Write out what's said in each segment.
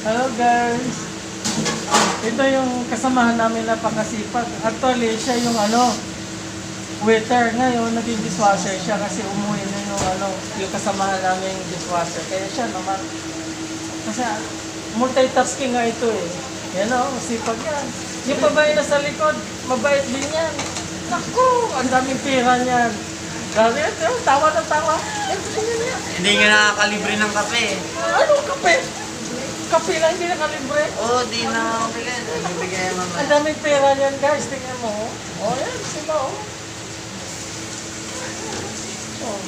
Hello guys. Ito yung kasamahan namin na pakasipag. Actually, siya yung waiter. Ngayon, naging dishwasher siya kasi umuwi na yung kasamahan namin dishwasher. Kaya siya naman, kasi multitasking nga ito eh. Yan o, sipag yan. Yung babae na sa likod, mabait din yan. Naku, ang daming pira niyan. Grabe, tawa na tawa. Hindi nga nakakalibre ng kape. Anong kape? Kape lang, hindi nakalibre. Oo, di na bigay. Bibigay mo Ang daming pera niyan guys, tingnan mo. Oh, yan, sila oh. Oh.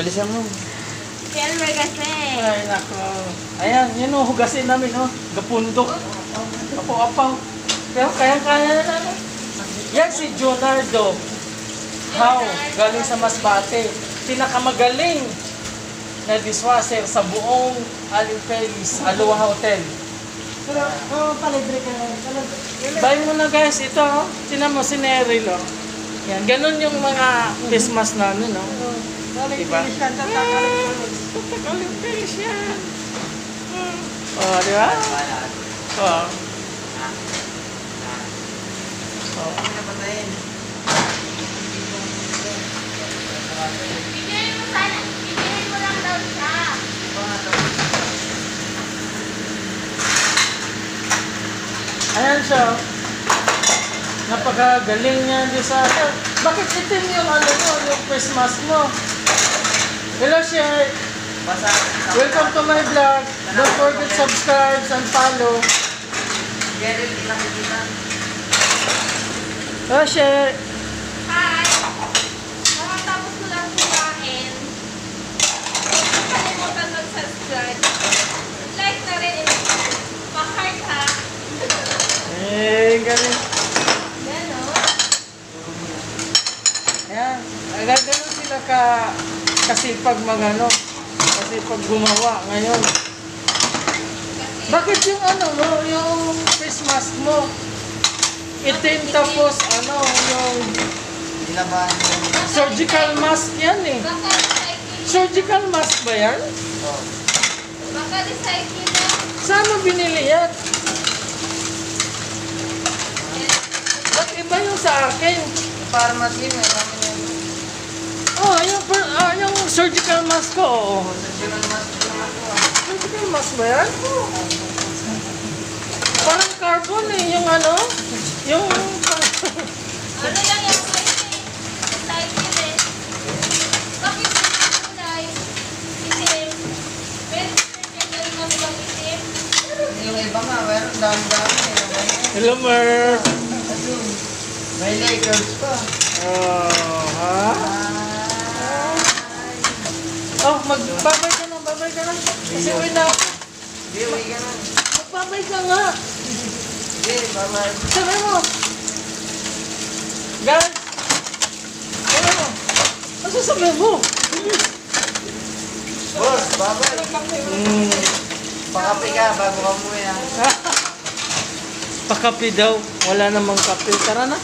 Bilisan mo. Silver kasi. Ay, nako. Ayan, yun oh, hugasin namin oh. Gapundok. Apaw-apaw. Pero kaya-kaya na. Yan si Jonardo. How? Galing sa Masbate. Pinakamagaling na dishwasher sa buong Alinfelis, Aloha Hotel. Pero, palibre ka lang. Buy mo na guys, ito oh. Tinan mo si Neryl oh. Yan, ganun yung mga Christmas namin oh. Diba? Tatakalimpilis yan. Oh, di ba? Oh. Oh. Bigyan mo sana. Bigyan mo lang daw siya. Ayan siya. Napakagaling niya di sa atin. Bakit itim yung yung face mask mo? Hello, share. Welcome to my vlog. Don't forget subscribe and follow. Hello, share. Hi! Makatapos ko lang kumain. Huwag kalimutan mag-subscribe. Like na rin. Pa-heart ha. Galing. Yan o. Ayan. Ganun sila kasipag kasipag gumawa ngayon. Bakit yung yung face mask mo? Itim tapos yung Nilabahan mo. surgical mask yan eh. Baka recycling. Surgical mask ba yan? Oo. Baka recycling na. Saan mo binili yan? Ba't iba yung sa akin? Pharmacy, may kami yan. Oh, yung surgical mask ko. Oh. Surgical mask naman ko. Surgical mask ba yan? Parang carbon eh, yung yung... Ano lang yung recycling eh. Bakit yung kulay? Itim. Pero recycling mo yung itim. Yung iba nga, meron dami-dami. Hello, Mer. May Lakers pa. Oh, ha? Oh, magbabay ka na. Kasi uwi na ako. Hindi, uwi ka na. Magbabay ka nga. Hindi, bye-bye. Sabi mo. Guys. Sabi mo. Ano sasabihin mo? Boss, bye-bye. Pakape ka bago ka umuwi ha. Pakapi daw. Wala namang kape. Tara na.